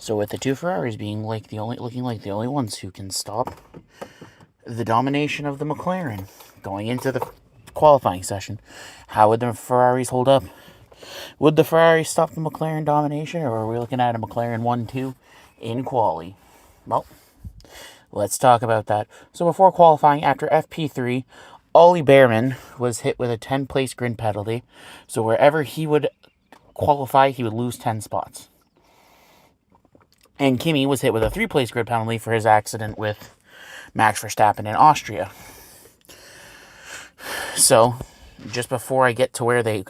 So with the two Ferraris being looking like the only ones who can stop the domination of the McLaren going into the qualifying session, how would the Ferraris hold up? Would the Ferraris stop the McLaren domination, or are we looking at a McLaren 1-2 in quali? Well, let's talk about that. So before qualifying, after FP3, Ollie Behrman was hit with a 10-place grid penalty. So wherever he would qualify, he would lose 10 spots. And Kimi was hit with a 3-place grid penalty for his accident with Max Verstappen in Austria. So, just before I get to where they...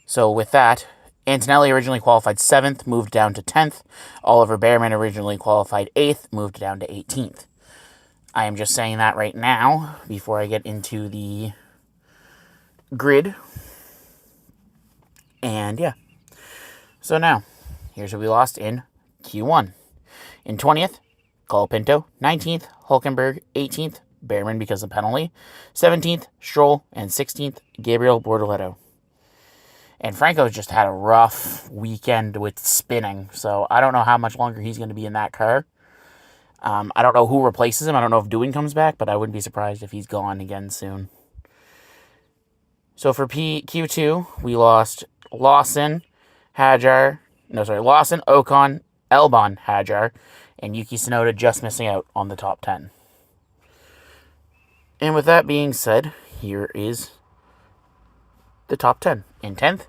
So, with that, Antonelli originally qualified 7th, moved down to 10th. Oliver Behrman originally qualified 8th, moved down to 18th. I am just saying that right now, before I get into the grid. And, yeah. So now, here's what we lost in Q1. In 20th, Colapinto. 19th, Hulkenberg. 18th, Behrman because of penalty. 17th, Stroll. And 16th, Gabriel Bortoleto. And Franco's just had a rough weekend with spinning, so I don't know how much longer he's going to be in that car. I don't know who replaces him. I don't know if Dewing comes back, but I wouldn't be surprised if he's gone again soon. So for Q2, we lost Lawson, Ocon, Albon, Hadjar, and Yuki Tsunoda just missing out on the top 10. And with that being said, here is the top 10. In 10th,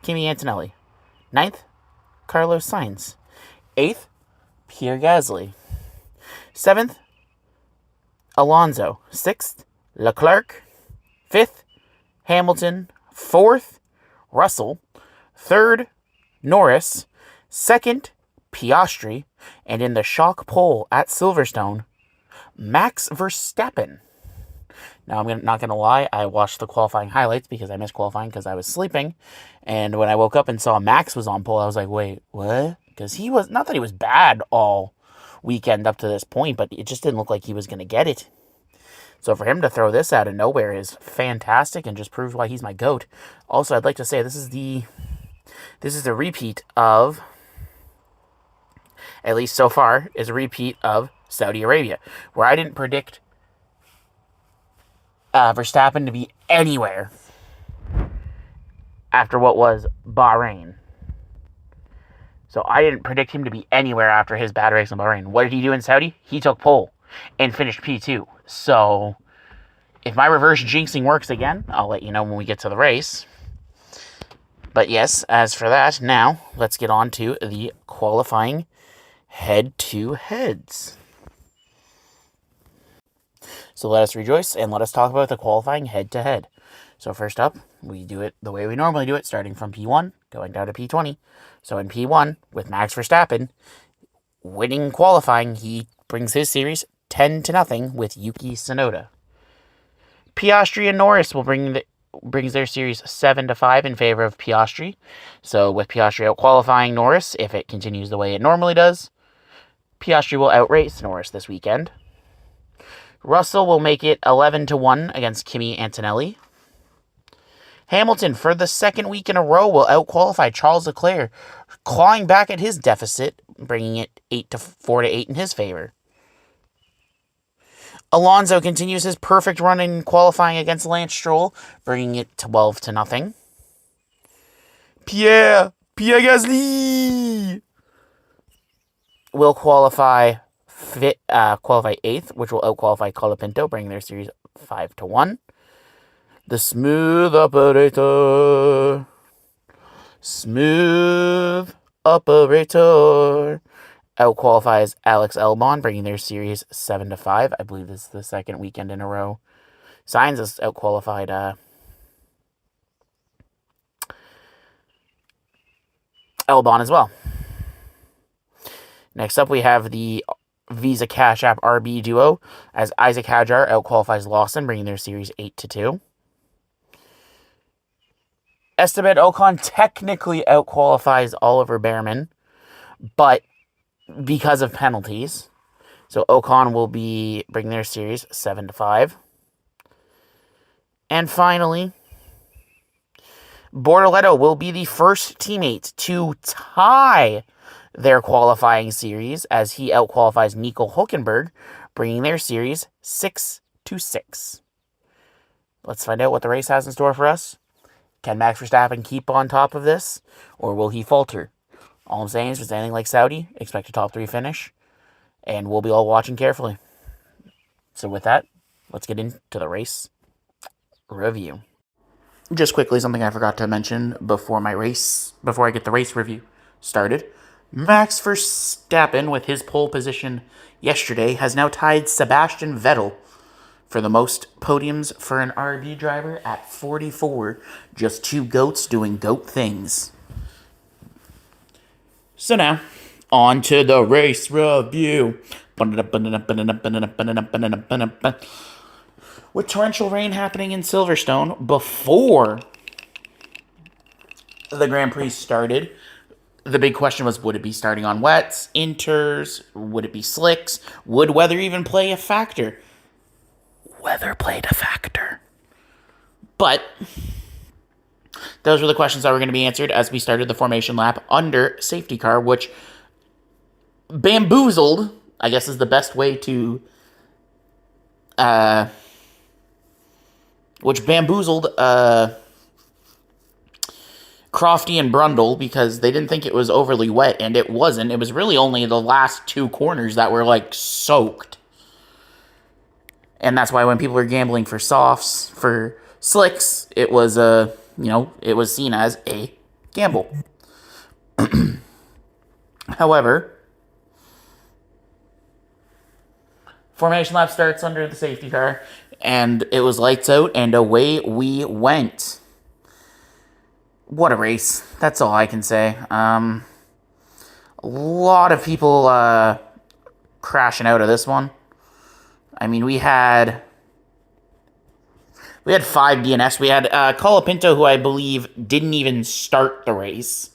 Kimi Antonelli. 9th, Carlos Sainz. 8th, Pierre Gasly. 7th, Alonso. 6th, Leclerc. 5th, Hamilton. 4th, Russell. 3rd, Norris. 2nd, Piastri. And in the shock pole at Silverstone, Max Verstappen. Now, I'm not going to lie, I watched the qualifying highlights because I missed qualifying because I was sleeping. And when I woke up and saw Max was on pole, I was like, wait, what? Because he was, not that he was bad all weekend up to this point, but it just didn't look like he was going to get it. So for him to throw this out of nowhere is fantastic and just proves why he's my GOAT. Also, I'd like to say this is the repeat of, at least so far, is a repeat of Saudi Arabia, where I didn't predict Verstappen to be anywhere after what was Bahrain. So I didn't predict him to be anywhere after his bad race in Bahrain. What did he do in Saudi? He took pole and finished P2. So if my reverse jinxing works again, I'll let you know when we get to the race. But yes, as for that, now let's get on to the qualifying head-to-heads. So let us rejoice and let us talk about the qualifying head-to-head. So first up, we do it the way we normally do it, starting from P1, going down to P20. So in P1, with Max Verstappen winning qualifying, he brings his series 10-0 with Yuki Tsunoda. Piastri and Norris will brings their series 7-5 in favor of Piastri. So with Piastri out qualifying Norris, if it continues the way it normally does, Piastri will outrace Norris this weekend. Russell will make it 11-1 against Kimi Antonelli. Hamilton, for the second week in a row, will outqualify Charles Leclerc, clawing back at his deficit, bringing it 4-8 in his favor. Alonso continues his perfect run in qualifying against Lance Stroll, bringing it 12-0. Pierre Gasly will qualify 8th, which will outqualify Colapinto, bringing their series 5-1. The smooth operator outqualifies Alex Albon, bringing their series 7-5. I believe this is the second weekend in a row. Sainz has outqualified Albon as well. Next up, we have the Visa Cash App RB duo, as Isaac Hadjar outqualifies Lawson, bringing their series 8-2. Esteban Ocon technically outqualifies Oliver Behrman, but because of penalties. So Ocon will bring their series 7-5. And finally, Bortoleto will be the first teammate to tie their qualifying series as he outqualifies Nico Hulkenberg, bringing their series 6-6. Let's find out what the race has in store for us. Can Max Verstappen keep on top of this, or will he falter? All I'm saying is, if it's anything like Saudi, expect a top 3 finish, and we'll be all watching carefully. So with that, let's get into the race review. Just quickly, something I forgot to mention before I get the race review started. Max Verstappen, with his pole position yesterday, has now tied Sebastian Vettel for the most podiums for an RB driver at 44. Just 2 GOATs doing GOAT things. So now, on to the race review. With torrential rain happening in Silverstone before the Grand Prix started, the big question was, would it be starting on wets, inters, would it be slicks, would weather even play a factor? Weather played a factor. But those were the questions that were going to be answered as we started the formation lap under safety car, which bamboozled, I guess is the best way to Crofty and Brundle, because they didn't think it was overly wet, and it wasn't. It was really only the last 2 corners that were, like, soaked. And that's why when people are gambling for softs, for slicks, it was, it was seen as a gamble. However, formation lap starts under the safety car, and it was lights out, and away we went. What a race. That's all I can say. A lot of people crashing out of this one. I mean, we had 5 DNFs. We had Colapinto, who I believe didn't even start the race.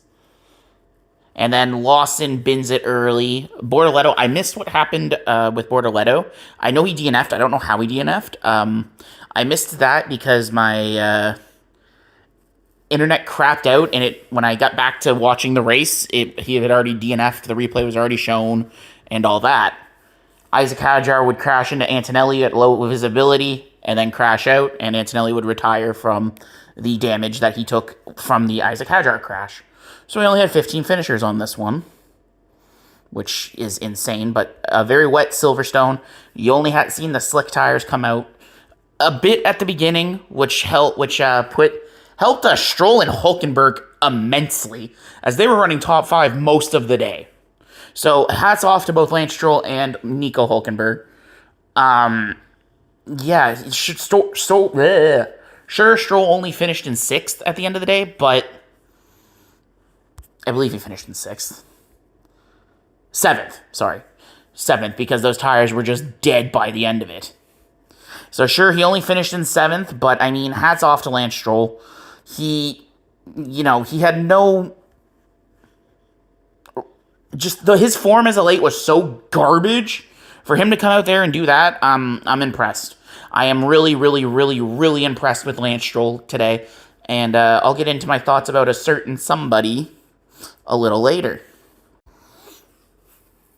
And then Lawson bins it early. Bortoleto, I missed what happened with Bortoleto. I know he DNF'd. I don't know how he DNF'd. I missed that because my internet crapped out, and when I got back to watching the race, he had already DNF'd. The replay was already shown and all that. Isaac Hadjar would crash into Antonelli at low visibility and then crash out, and Antonelli would retire from the damage that he took from the Isaac Hadjar crash. So we only had 15 finishers on this one, which is insane, but a very wet Silverstone. You only had seen the slick tires come out a bit at the beginning, which helped Stroll and Hulkenberg immensely, as they were running top 5 most of the day. So hats off to both Lance Stroll and Nico Hulkenberg. Sure, Stroll only finished in 6th at the end of the day, but I believe he finished in 6th. 7th, because those tires were just dead by the end of it. So sure, he only finished in 7th, but I mean, hats off to Lance Stroll. He had no... his form as a late was so garbage. For him to come out there and do that, I'm impressed. I am really, really, really, really impressed with Lance Stroll today. And I'll get into my thoughts about a certain somebody a little later.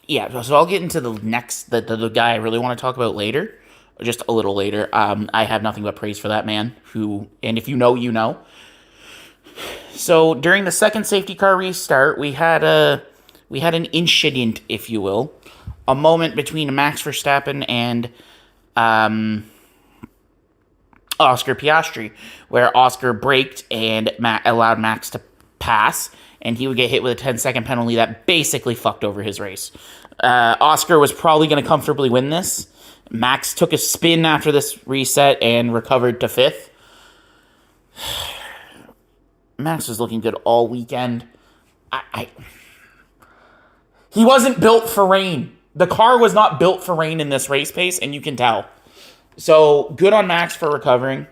Yeah, so I'll get into the next, the guy I really want to talk about later. Just a little later. I have nothing but praise for that man, and if you know, you know. So during the second safety car restart, we had an incident, if you will, a moment between Max Verstappen and Oscar Piastri, where Oscar braked and allowed Max to pass, and he would get hit with a 10-second penalty that basically fucked over his race. Oscar was probably going to comfortably win this. Max took a spin after this reset and recovered to 5th. Max was looking good all weekend. He wasn't built for rain. The car was not built for rain in this race pace, and you can tell. So, good on Max for recovering.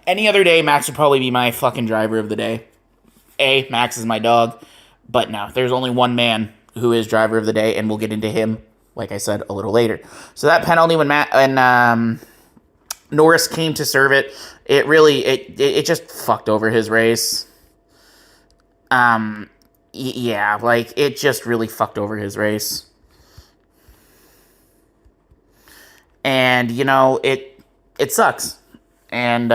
Any other day, Max would probably be my fucking driver of the day. Max is my dog. But no, there's only one man who is driver of the day, and we'll get into him, like I said, a little later. So that penalty when Norris came to serve it, it just fucked over his race. Yeah, like, it just really fucked over his race. And, it sucks. And,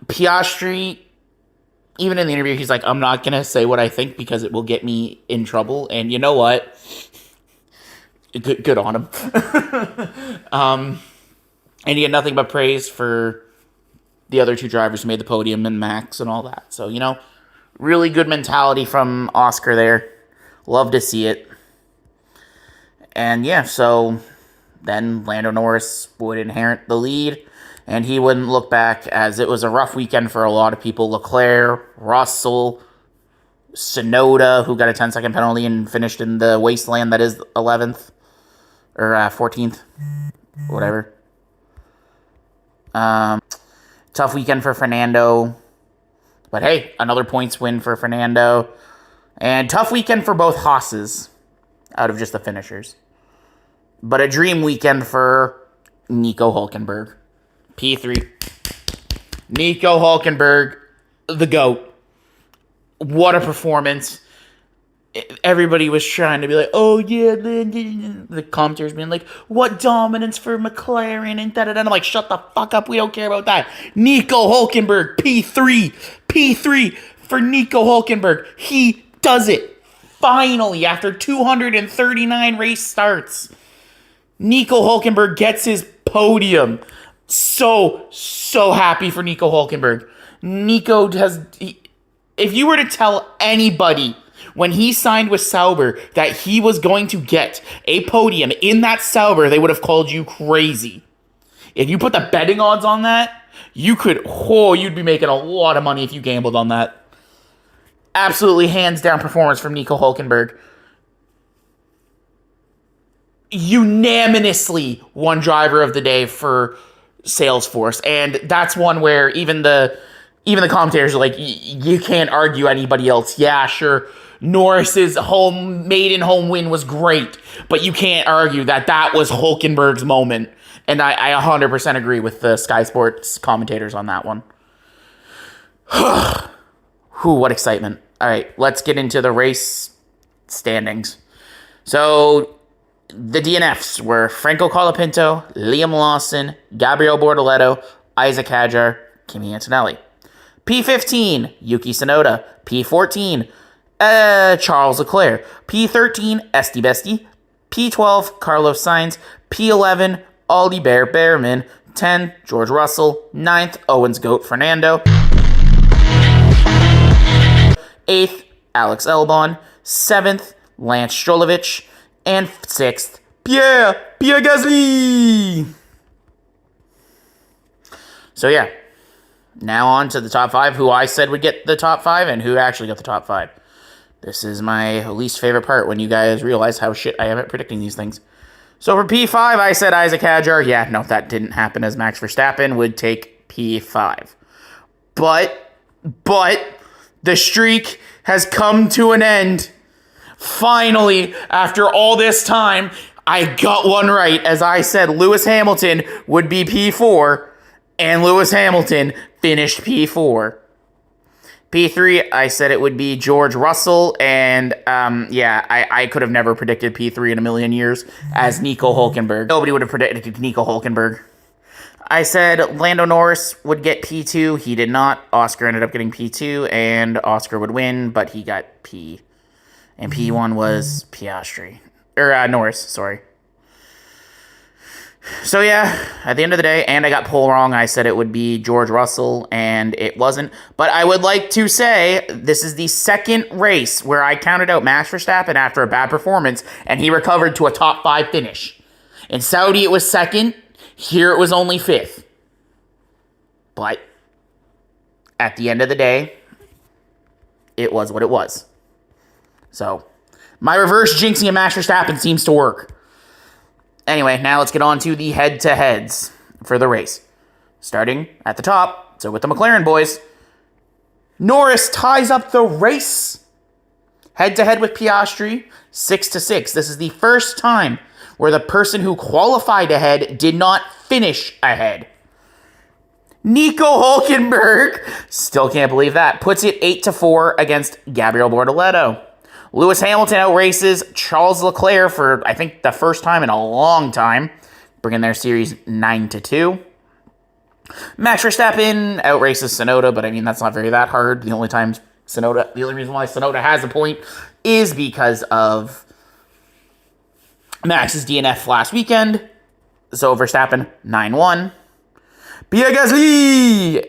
Piastri, even in the interview, he's like, I'm not going to say what I think because it will get me in trouble. And you know what? Good on him. And he had nothing but praise for the other two drivers who made the podium and Max and all that. So, really good mentality from Oscar there. Love to see it. And yeah, so then Lando Norris would inherit the lead, and he wouldn't look back, as it was a rough weekend for a lot of people. Leclerc, Russell, Tsunoda, who got a 10-second penalty and finished in the wasteland that is 11th, or 14th, whatever. Tough weekend for Fernando. But hey, another points win for Fernando. And tough weekend for both Haas's, out of just the finishers. But a dream weekend for Nico Hülkenberg. P3. Nico Hülkenberg, the GOAT. What a performance. Everybody was trying to be like, oh yeah, the commenters being like, what dominance for McLaren and da-da-da. I'm like, shut the fuck up, we don't care about that. Nico Hülkenberg, P3. P3 for Nico Hülkenberg. He does it. Finally, after 239 race starts, Nico Hülkenberg gets his podium. So happy for Nico Hülkenberg. Nico if you were to tell anybody when he signed with Sauber that he was going to get a podium in that Sauber, they would have called you crazy. If you put the betting odds on that, you'd be making a lot of money if you gambled on that. Absolutely hands down performance from Nico Hülkenberg. Unanimously won driver of the day for Salesforce, and that's one where even the commentators are like, you can't argue anybody else. Yeah, sure, Norris's maiden home win was great, but you can't argue that was Hülkenberg's moment. And I 100% agree with the Sky Sports commentators on that one. Whew, what excitement. All right, let's get into the race standings. So the DNFs were Franco Colapinto, Liam Lawson, Gabriel Bortoleto, Isaac Hadjar, Kimi Antonelli. P15, Yuki Tsunoda. P14, Charles Leclerc. P13, Esti Besti. P12, Carlos Sainz. P11, Ollie Behrman. 10, George Russell. 9th, Owens Goat Fernando. 8th, Alex Albon. 7th, Lance Strolovich. And 6th, Pierre Gasly. So yeah, now on to the top 5, who I said would get the top 5 and who actually got the top 5. This is my least favorite part, when you guys realize how shit I am at predicting these things. So for P5, I said Isaac Hadjar. Yeah, no, that didn't happen, as Max Verstappen would take P5. But the streak has come to an end. Finally, after all this time, I got one right, as I said Lewis Hamilton would be P4, and Lewis Hamilton finished P4. P3, I said it would be George Russell, and I could have never predicted P3 in a million years as Nico Hülkenberg. Nobody would have predicted Nico Hülkenberg. I said Lando Norris would get P2. He did not. Oscar ended up getting P2, and Oscar would win, but he got P. And P1 was Piastri. Norris, sorry. So yeah, at the end of the day, and I got pole wrong. I said it would be George Russell, and it wasn't. But I would like to say this is the second race where I counted out Max Verstappen after a bad performance, and he recovered to a top 5 finish. In Saudi, it was 2nd. Here, it was only 5th. But at the end of the day, it was what it was. So, my reverse jinxing of Max Verstappen seems to work. Anyway, now let's get on to the head-to-heads for the race. Starting at the top, so with the McLaren boys, Norris ties up the race. Head-to-head with Piastri, 6-6. This is the first time where the person who qualified ahead did not finish ahead. Nico Hulkenberg, still can't believe that, puts it 8-4 against Gabriel Bortoleto. Lewis Hamilton outraces Charles Leclerc for, I think, the first time in a long time, bringing their series 9-2. Max Verstappen outraces Tsunoda, but I mean, that's not that hard. The only reason why Tsunoda has a point is because of Max's DNF last weekend. So Verstappen, 9-1. Pierre Gasly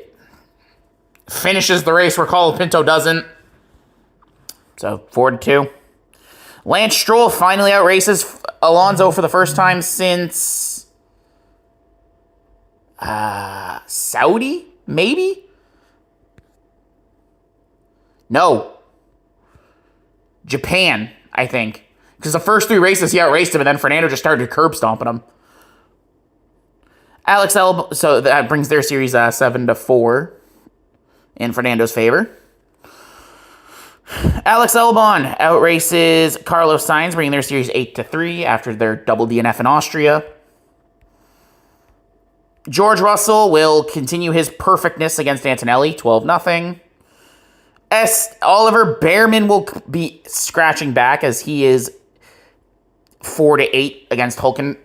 finishes the race where Colapinto doesn't. So 4-2. Lance Stroll finally outraces Alonso for the first time since Saudi, maybe? No. Japan, I think. Because the first 3 races he outraced him, and then Fernando just started curb stomping him. Alex Albon, so that brings their series 7-4 in Fernando's favor. Alex Albon outraces Carlos Sainz, bringing their series 8-3 after their double DNF in Austria. George Russell will continue his perfectness against Antonelli, 12-0. Oliver Behrman will be scratching back as he is 4-8 against Ocon.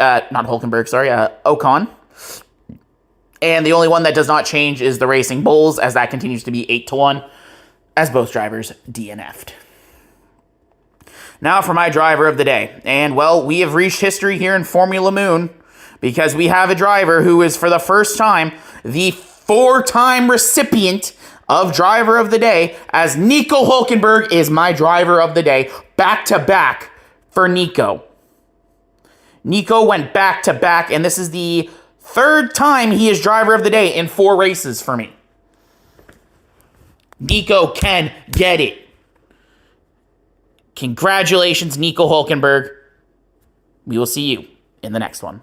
And the only one that does not change is the Racing Bulls, as that continues to be 8-1, as both drivers DNF'd. Now for my driver of the day. And, well, we have reached history here in Formula Moon, because we have a driver who is, for the first time, the 4-time recipient of driver of the day, as Nico Hulkenberg is my driver of the day, back-to-back for Nico. Nico went back-to-back, and this is the 3rd time he is driver of the day in 4 races for me. Nico can get it. Congratulations, Nico Hulkenberg. We will see you in the next one.